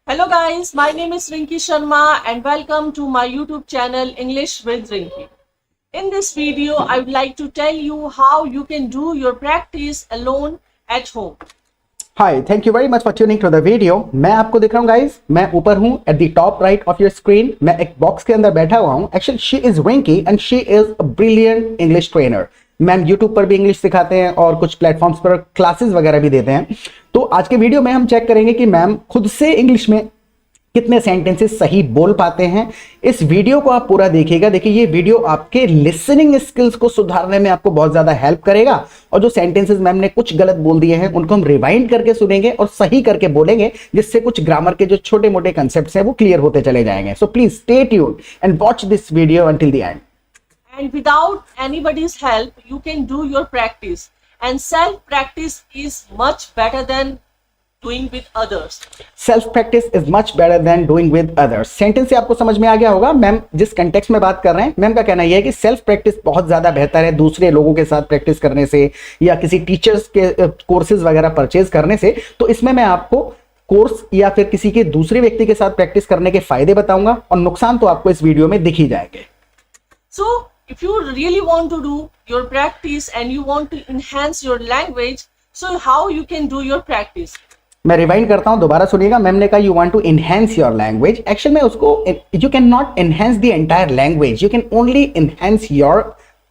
Hello guys, my name is Rinki Sharma and welcome to my YouTube channel English with Rinki. In this video, I would like to tell you how you can do your practice alone at home. Hi thank you very much for tuning to the video. मैं आपको दिख रहा हूँ guys, मैं ऊपर हूँ at the top right of your screen. मैं एक बॉक्स के अंदर बैठा हुआ हूँ। Actually she is Rinki and she is a brilliant English trainer. Ma'am YouTube पर भी इंग्लिश सिखाते हैं और कुछ प्लेटफॉर्म्स पर क्लासेस वगैरह भी देते हैं। तो आज के वीडियो में हम चेक करेंगे कि मैम खुद से इंग्लिश में कितने सेंटेंसेस सही बोल पाते हैं। इस वीडियो को आप पूरा देखिएगा। देखिए ये वीडियो आपके लिसनिंग स्किल्स को सुधारने में आपको बहुत ज्यादा हेल्प करेगा और जो सेंटेंसेस मैम ने कुछ गलत बोल दिए हैं उनको हम रिवाइंड करके सुनेंगे और सही करके बोलेंगे, जिससे कुछ ग्रामर के जो छोटे मोटे कंसेप्ट्स हैं वो क्लियर होते चले जाएंगे। So please stay tuned and watch this video until the end. And without anybody's help, you can do your practice. And self-practice is much better than doing with others. Self practice is much better than doing with others. Sentence से आपको समझ में आ गया होगा ma'am जिस context में बात कर रहे हैं। मैम का कहना यह है कि सेल्फ प्रैक्टिस बहुत ज्यादा बेहतर है दूसरे लोगों के साथ प्रैक्टिस करने से या किसी टीचर्स के कोर्सेज वगैरह परचेज करने से। तो इसमें मैं आपको कोर्स या फिर किसी के दूसरे व्यक्ति के साथ प्रैक्टिस करने के फायदे बताऊंगा और नुकसान तो आपको इस वीडियो में दिख ही जाएंगे। So, if you really want to do your practice and you want to enhance your language, so how you can do your practice? मैं रिवाइंड करता हूं, दोबारा सुनिएगा। मैम ने कहा you want to enhance your language. Actual में उसको you can not enhance the entire language, you can only enhance your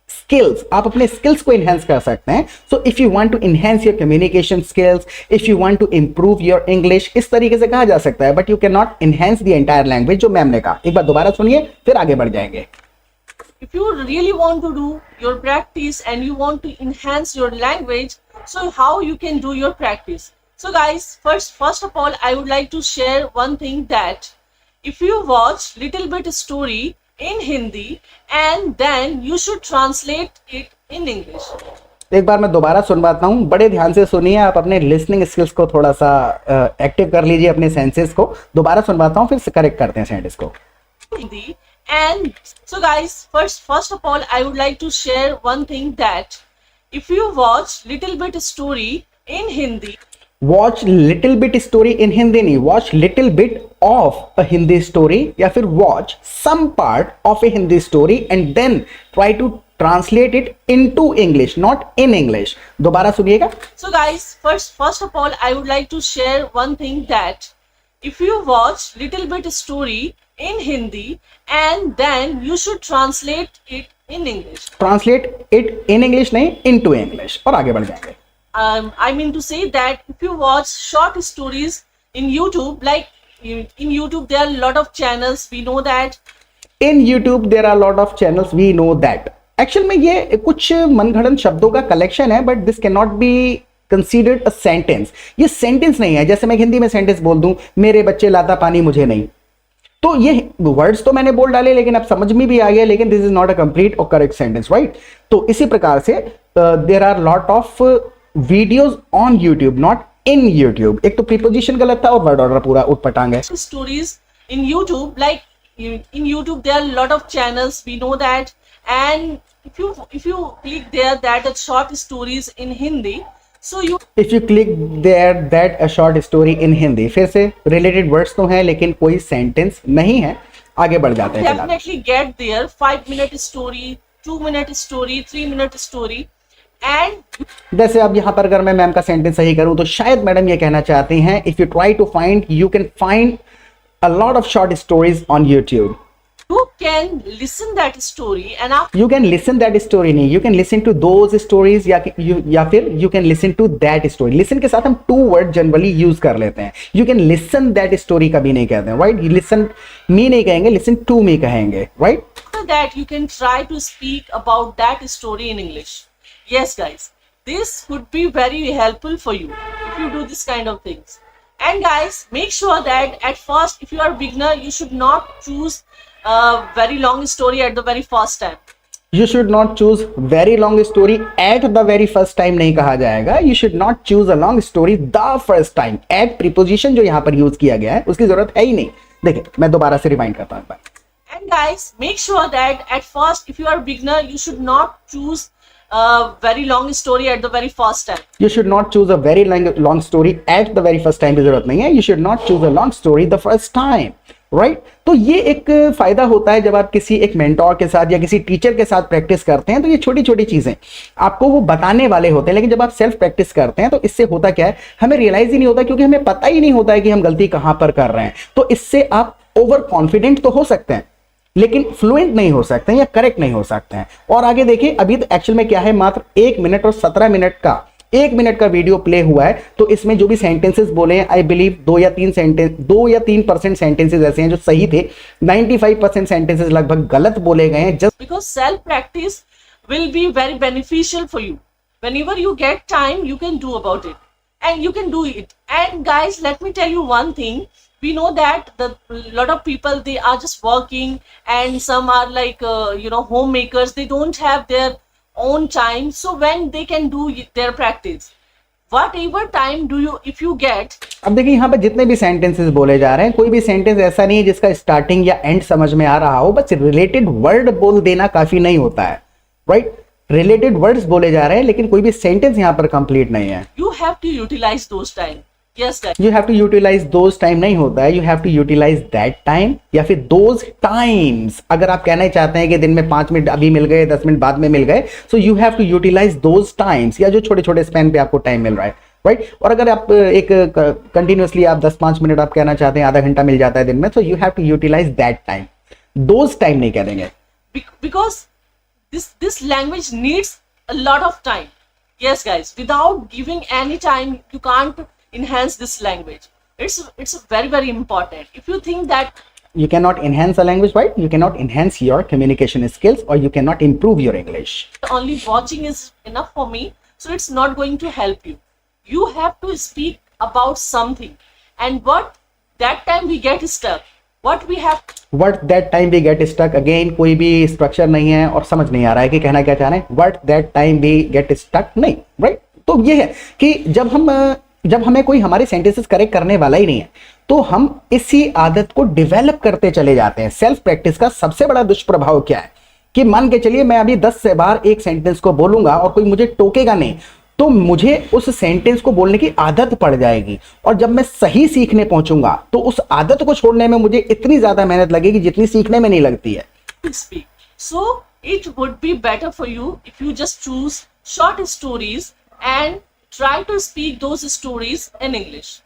skills. आप अपने स्किल्स को एनहांस कर सकते हैं। So if you want to enhance your communication skills, if you want to improve your English, इस तरीके से कहा जा सकता है, but you can not enhance the entire language, जो मैम ने कहा। एक बार दोबारा सुनिए फिर आगे बढ़ जाएंगे। If you really want to do your practice and you want to enhance your language, so how you can do your practice? So guys, first of all, I would like to share one thing that if you watch little bit story in Hindi and then you should translate it in English. एक बार मैं दोबारा सुनवाता हूँ, बड़े ध्यान से सुनिए। आप अपने लिसनिंग स्किल्स को थोड़ा सा एक्टिव कर लीजिए, अपने सेंसेस को। दोबारा सुनवाता हूँ फिर करेक्ट करते हैं सेंटेंस को। Hindi. And so guys, first of all, I would like to share one thing that if you watch little bit story in Hindi, watch little bit story in Hindi नहीं, watch little bit of a Hindi story या फिर watch some part of a Hindi story and then try to translate it into English, not in English. दोबारा सुनिएगा। so guys, first of all, I would like to share one thing that if you watch little bit story in Hindi and then you should translate it in English. Translate it in English नहीं, into English. और आगे बढ़ जाएंगे। I mean to say that if you watch short stories in YouTube, like in YouTube there are a lot of channels, we know that. In YouTube there are lot of channels, we know that. Actual में ये कुछ मनगढ़ंत शब्दों का collection है, but this can not be considered a sentence. ये sentence नहीं है। जैसे मैं हिंदी में सेंटेंस बोल दूं, मेरे बच्चे लाता पानी मुझे नहीं, तो ये वर्ड्स तो मैंने बोल डाले लेकिन अब समझ में भी आ गया, लेकिन this is not a complete और करेक्ट सेंटेंस, राइट। तो इसी प्रकार से there are lot of videos on YouTube, not in YouTube. एक तो प्रीपोजिशन गलत था और वर्ड ऑर्डर पूरा उटपटांग है। Stories in YouTube, like in YouTube there are a lot of channels, we know that. And if you click there that are short stories in Hindi, so you if you click there that a short story in Hindi, फिर से related words तो हैं लेकिन कोई sentence नहीं है। आगे बढ़ जाते हैं। definitely get there 5-minute story, 2-minute story, 3-minute story. And जैसे अब यहाँ पर अगर मैं मैम का सेंटेंस सही करूं तो शायद मैडम ये कहना चाहती हैं, if you try to find, you can find a lot of short stories on YouTube. you can listen that story and after you can listen that story नहीं, you can listen to those stories या फिर you can listen to that story. Listen के साथ हम to word generally use कर लेते हैं। You can listen that story कभी नहीं कहते हैं, राइट। लिसन मी नहीं कहेंगे, लिसन टू मी कहेंगे, right. that you can try to speak about that story in English. Yes guys, this would be very helpful for you if you do this kind of things. And guys, make sure that at first, if you are beginner, you should not choose a very long story at the very first time. You should not choose very long story at the very first time नहीं कहा जाएगा। You should not choose a long story the first time. At preposition जो यहाँ पर use किया गया है उसकी जरूरत है ही नहीं। देखिए मैं दोबारा से रिमाइंड करता हूँ। And guys, make sure that at first, if you are beginner, you should not choose very long story at the very first time. You should not choose a very long story at the very first time की जरूरत नहीं है. You should not choose a long story the first time. Right तो ये एक फायदा होता है जब आप किसी एक मेंटोर के साथ या किसी टीचर के साथ प्रैक्टिस करते हैं, तो ये छोटी छोटी चीजें आपको वो बताने वाले होते हैं. लेकिन जब आप सेल्फ प्रैक्टिस करते हैं तो इससे होता क्या है, हमें रियलाइज ही नहीं होता, क्योंकि हमें पता ही नहीं होता है कि हम गलती कहां पर कर रहे हैं. तो इससे आप ओवर कॉन्फिडेंट तो हो सकते हैं, लेकिन फ्लुएंट नहीं हो सकते हैं या करेक्ट नहीं हो सकते हैं. और आगे देखिए, अभी तो एक्चुअल में क्या है, मात्र 1 मिनट और 17 मिनट का 1 मिनट का वीडियो प्ले हुआ है. तो इसमें जो भी सेंटेंसेस बोले हैं, आई बिलीव 2 या 3% सेंटेंसेस ऐसे हैं जो सही थे. 95% सेंटेंसेस लगभग गलत बोले गए हैं. Just Because self practice will be very beneficial for you. Whenever you get time, you can do about it, and you can do it. And guys, let me tell you one thing. We know that the lot of people, they are just working, and some are like homemakers. They don't have their own time, so when they can do their practice, whatever time do you, if you get. अब देखिए यहाँ पे जितने भी sentences बोले जा रहे हैं, कोई भी सेंटेंस ऐसा नहीं है जिसका स्टार्टिंग या एंड समझ में आ रहा हो. बस रिलेटेड वर्ड बोल देना काफी नहीं होता है. राइट, रिलेटेड वर्ड्स बोले जा रहे हैं, लेकिन कोई भी सेंटेंस यहाँ पर कंप्लीट नहीं है. You have to utilize those time. Yes guys. You have to utilize those time नहीं होता है. You have to utilize that time या फिर those times. अगर आप कहना चाहते हैं कि दिन में 5 मिनट अभी मिल गए, 10 मिनट बाद में मिल गए, so you have to utilize those times, या जो छोटे छोटे स्पैन पे आपको टाइम मिल रहा है. राइट, और अगर आप एक कंटिन्यूसली आप 10-5 मिनट आप कहना चाहते हैं, आधा घंटा मिल जाता है दिन में, so you have to utilize that time. Those time नहीं कह देंगे. Because this language needs a lot of time. Yes guys, without giving any time, you can't enhance this language. It's very very important. If you think that You cannot enhance a language, right? You cannot enhance your communication skills, or you cannot improve your English. only watching is enough for me, so it's not going to help you. You have to speak about something, and what that time we get stuck, what we have. What that time we get stuck, again कोई भी structure नहीं है और समझ नहीं आ रहा है कि कहना क्या चाह रहे हैं. What that time we get stuck नहीं, right? तो ये है कि जब हमें कोई हमारे सेंटेंसेस करेक्ट करने वाला ही नहीं है, तो हम इसी आदत को डेवलप करते चले जाते हैं. सेल्फ प्रैक्टिस का सबसे बड़ा दुष्प्रभाव क्या है कि मान के चलिए मैं अभी 10 से बार एक सेंटेंस को बोलूंगा और कोई मुझे टोकेगा नहीं, तो मुझे उस सेंटेंस को बोलने की आदत पड़ जाएगी. और जब मैं सही सीखने पहुंचूंगा तो उस आदत को छोड़ने में मुझे इतनी ज्यादा मेहनत लगेगी जितनी सीखने में नहीं लगती है. Speak. So it would be better for you if you just choose short stories and try to speak those stories in English.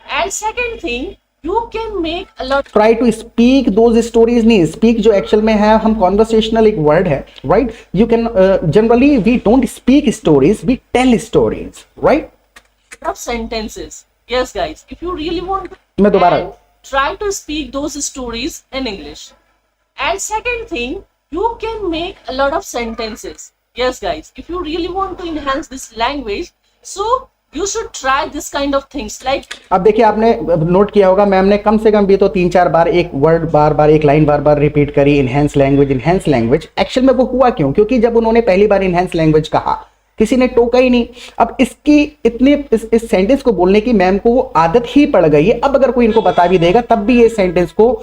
And second thing, you can make a lot. Try to speak those stories नहीं, speak जो actual में है, हम conversational एक word है. Right, you can generally we don't speak stories, we tell stories. Right, of sentences. Yes guys, if you really want to, मैं दोबारा and try to speak those stories in English. And second thing, you can make a lot of sentences. Yes guys, if you really want to enhance this language, so you should try this kind of things like. अब देखिए, आपने note किया होगा ma'am ने कम से कम भी तो 3-4 बार एक वर्ड बार बार एक लाइन बार बार रिपीट करी, enhance language enhance language. Actual में वो हुआ क्यों? क्योंकि जब उन्होंने पहली बार इनहेंस लैंग्वेज कहा, किसी ने टोका ही नहीं. अब इसकी इस सेंटेंस को बोलने की मैम को वो आदत ही पड़ गई है. अब अगर कोई इनको बता भी देगा तब भी ये सेंटेंस को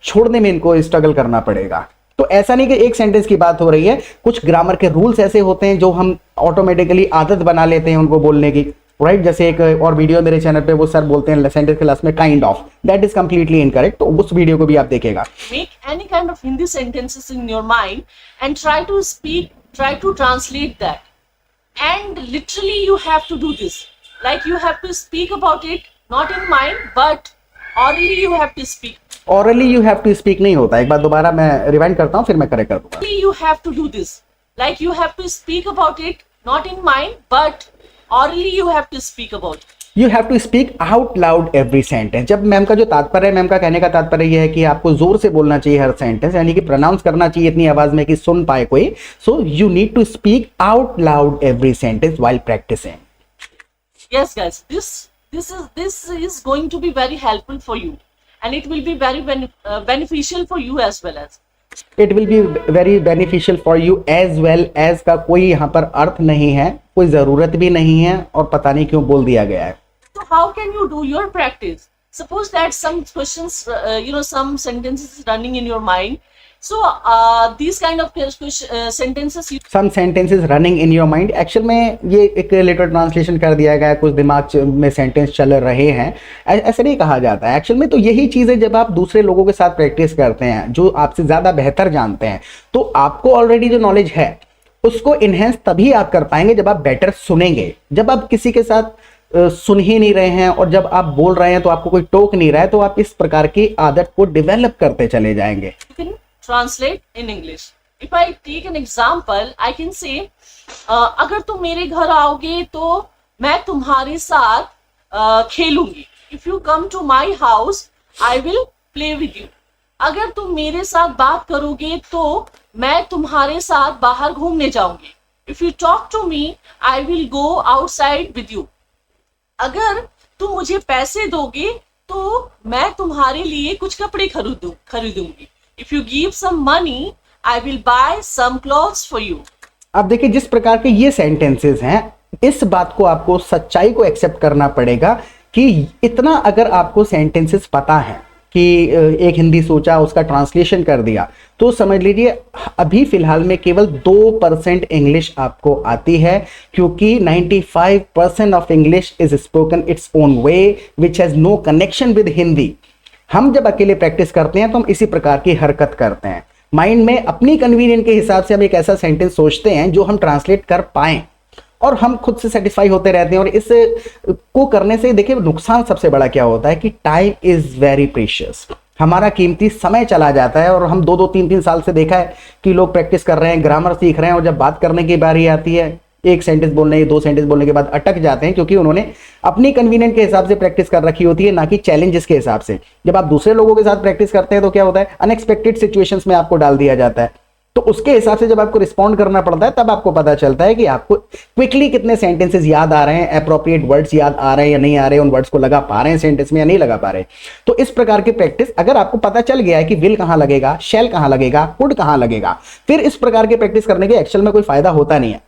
छोड़ने में इनको स्ट्रगल करना पड़ेगा. तो ऐसा नहीं कि एक सेंटेंस की बात हो रही है, कुछ ग्रामर के रूल्स ऐसे होते हैं जो हम ऑटोमेटिकली आदत बना लेते हैं उनको बोलने की. राइट, जैसे एक और वीडियो मेरे चैनल पे वो सर बोलते हैं सेंटेंस के लास्ट में kind of, that is completely incorrect. तो उस वीडियो को भी आप देखिएगा. Make any kind of Hindi sentences in your mind and try to speak, try to translate that. And literally you have to do this. Like you have to speak about it, not in mind, but orally you have to speak. Orally you have to speak नहीं होता. एक बार दोबारा मैं rewind करता हूँ, फिर मैं correct कर दूंगा. You have to do this. Like you have to speak about it, not in mind, but orally you have to speak about it. You have to speak out loud every sentence. जब ma'am का जो तात्पर्य है, ma'am का कहने का तात्पर्य यह है कि आपको जोर से बोलना चाहिए हर सेंटेंस, यानी कि प्रोनाउंस करना चाहिए इतनी आवाज में कि सुन पाए कोई. So you need to speak out loud every sentence while practicing. Yes guys, this is going to be very helpful for you, and it will be very beneficial for you as well as. It will be very beneficial for you as well as का कोई यहाँ पर अर्थ नहीं है, कोई जरूरत भी नहीं है, और पता नहीं क्यों बोल दिया गया है. So how can you do your practice? Suppose that some questions, some sentences running in your mind. So these kind of sentences you some sentences running in your mind, actual में ये एक लिटरल ट्रांसलेशन कर दिया गया है, कुछ दिमाग में सेंटेंस चल रहे हैं, ऐसे नहीं कहा जाता है। एक्चुअल में तो यही चीज़ है, जब आप दूसरे लोगों के साथ प्रैक्टिस करते हैं जो आपसे ज़्यादा बेहतर जानते हैं, तो आपको ऑलरेडी जो नॉलेज है उसको इन्हेंस तभी आप कर पाएंगे जब आप बेटर सुनेंगे। जब आप किसी के साथ सुन ही नहीं रहे हैं और जब आप बोल रहे हैं तो आपको कोई टोक नहीं रहा है, तो आप इस प्रकार की आदत को डेवलप करते चले जाएंगे। can translate in English. If I take an example, I can say, अगर तुम मेरे घर आओगे तो मैं तुम्हारे साथ खेलूंगी. If you come to my house, I will play with you. अगर तुम मेरे साथ बात करोगे तो मैं तुम्हारे साथ बाहर घूमने जाऊंगी. If you talk to me, I will go outside with you. अगर तुम मुझे पैसे दोगे तो मैं तुम्हारे लिए कुछ कपड़े खरीदूंगी. If you give some money, I will buy some clothes for you. अब देखिए, जिस प्रकार के ये सेंटेंसेस हैं, इस बात को आपको सच्चाई को एक्सेप्ट करना पड़ेगा कि इतना अगर आपको सेंटेंसेस पता है कि एक हिंदी सोचा उसका ट्रांसलेशन कर दिया, तो समझ लीजिए अभी फिलहाल में केवल 2% इंग्लिश आपको आती है, क्योंकि 95% of English is spoken its own way which has no connection with Hindi. हम जब अकेले प्रैक्टिस करते हैं तो हम इसी प्रकार की हरकत करते हैं, माइंड में अपनी कन्वीनियंट के हिसाब से हम एक ऐसा सेंटेंस सोचते हैं जो हम ट्रांसलेट कर पाएं, और हम खुद से सेटिस्फाई होते रहते हैं। और इस को करने से देखिए नुकसान सबसे बड़ा क्या होता है कि टाइम इज वेरी प्रीशियस, हमारा कीमती समय चला जाता है। और हम 2-3 साल से देखा है कि लोग प्रैक्टिस कर रहे हैं, ग्रामर सीख रहे हैं, और जब बात करने की बारी आती है, एक सेंटेंस बोलने 2 सेंटेंस बोलने के बाद अटक जाते हैं, क्योंकि उन्होंने अपनी कन्वीनियंट के हिसाब से प्रैक्टिस कर रखी होती है, ना कि चैलेंजेस के हिसाब से। जब आप दूसरे लोगों के साथ प्रैक्टिस करते हैं तो क्या होता है, अनएक्सपेक्टेड सिचुएशंस में आपको डाल दिया जाता है, तो उसके हिसाब से जब आपको रिस्पॉन्ड करना पड़ता है तब आपको पता चलता है कि आपको क्विकली कितने सेंटेंसेस याद आ रहे हैं, अप्रोप्रिएट वर्ड्स याद आ रहे हैं या नहीं आ रहे हैं, उन वर्ड्स को लगा पा रहे हैं सेंटेंस में या नहीं लगा पा रहे। तो इस प्रकार की प्रैक्टिस अगर आपको पता चल गया है कि विल कहां लगेगा, शैल कहां लगेगा, कुड कहां लगेगा, फिर इस प्रकार की प्रैक्टिस करने के एक्चुअल में कोई फायदा होता नहीं है।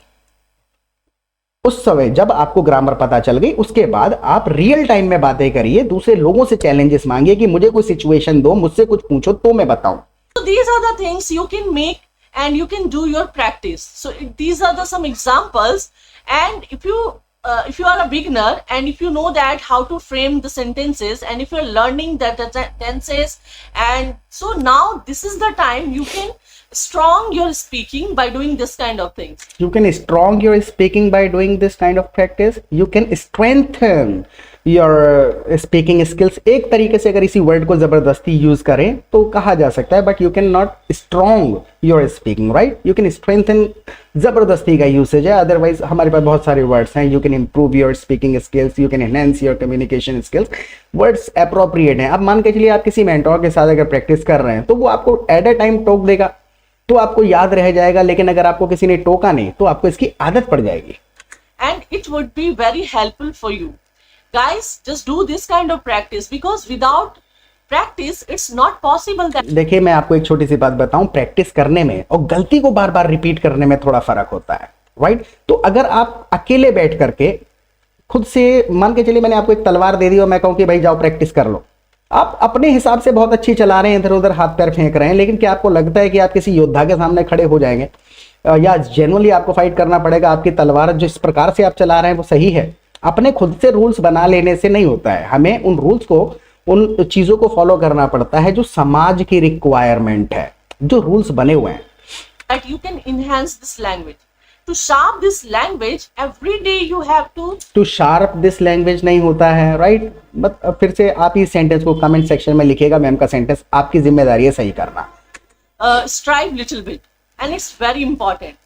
उस समय जब आपको ग्रामर पता चल गई, उसके बाद आप रियल टाइम में बातें करिए, दूसरे लोगों से चैलेंजेस मांगिए कि मुझे कोई सिचुएशन दो, मुझसे कुछ पूछो तो मैं बताऊं। So these are the things you can make and you can do your practice. So these are some examples, and if you are a beginner and if you know that how to frame the sentences, and if you're learning the tenses, and so now this is the time you can strong your speaking by doing this kind of things. You can strong your speaking by doing this kind of practice. You can strengthen your speaking skills. एक तरीके से अगर इसी word को जबरदस्ती use करें तो कहा जा सकता है, but you can not strong your speaking, right? You can strengthen, जबरदस्ती का यूसेज है, अदरवाइज हमारे पास बहुत सारे वर्ड्स हैं। You can improve your speaking skills, you can enhance your communication skills. Words appropriate हैं। अब मान के चलिए आप किसी मेंटोर के साथ अगर प्रैक्टिस कर रहे हैं तो वो आपको एट अ टाइम टोक देगा तो आपको याद रह जाएगा, लेकिन अगर आपको किसी ने टोका नहीं तो आपको इसकी आदत पड़ जाएगी। And it would be very helpful for you. Guys, just do this kind of practice, because without practice it's not possible that. देखिए, मैं आपको एक छोटी सी बात बताऊं, प्रैक्टिस करने में और गलती को बार बार रिपीट करने में थोड़ा फर्क होता है, राइट? तो अगर आप अकेले बैठ करके खुद से, मान के चलिए मैंने आपको एक तलवार दे दी और मैं कहूं कि भाई जाओ प्रैक्टिस कर लो, आप अपने हिसाब से बहुत अच्छी चला रहे हैं, इधर उधर हाथ पैर फेंक रहे हैं, लेकिन क्या आपको लगता है कि आप किसी योद्धा के सामने खड़े हो जाएंगे या जेन्युइनली आपको फाइट करना पड़ेगा? आपकी तलवार जिस प्रकार से आप चला रहे हैं वो सही है? अपने खुद से रूल्स बना लेने से नहीं होता है, हमें उन रूल्स को, उन चीजों को फॉलो करना पड़ता है जो समाज की रिक्वायरमेंट है, जो रूल्स बने हुए हैं। That you can enhance this language. To sharp this language, every day you have to sharp this language नहीं होता है, राइट? बट फिर से आप इस सेंटेंस को कमेंट सेक्शन में लिखिएगा, मैम का सेंटेंस आपकी जिम्मेदारी है सही करना। strive little bit, and it's very important.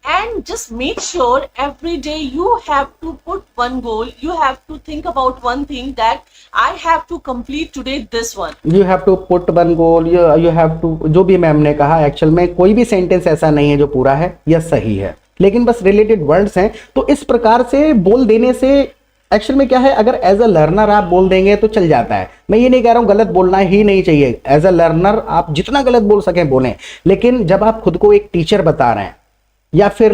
And just make sure every day you have to put one goal, you have to think about one thing, that I have to complete today this one. You have to put one goal, you have to, जो भी ma'am ने कहा, actual में कोई भी sentence ऐसा नहीं है जो पूरा है या सही है, लेकिन बस रिलेटेड वर्ड्स हैं। तो इस प्रकार से बोल देने से एक्चुअल में क्या है, अगर एज अ लर्नर आप बोल देंगे तो चल जाता है। मैं ये नहीं कह रहा हूँ गलत बोलना ही नहीं चाहिए, एज अ लर्नर आप जितना गलत बोल सकें बोलें, लेकिन जब आप खुद को एक टीचर बता रहे हैं या फिर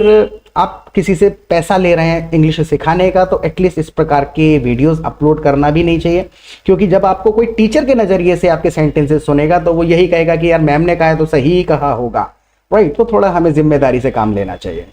आप किसी से पैसा ले रहे हैं इंग्लिश सिखाने का, तो एटलीस्ट इस प्रकार के वीडियोस अपलोड करना भी नहीं चाहिए। क्योंकि जब आपको कोई टीचर के नज़रिए से आपके सेंटेंसेस सुनेगा तो वो यही कहेगा कि यार मैम ने कहा है तो सही ही कहा होगा, राइट। तो थोड़ा हमें जिम्मेदारी से काम लेना चाहिए।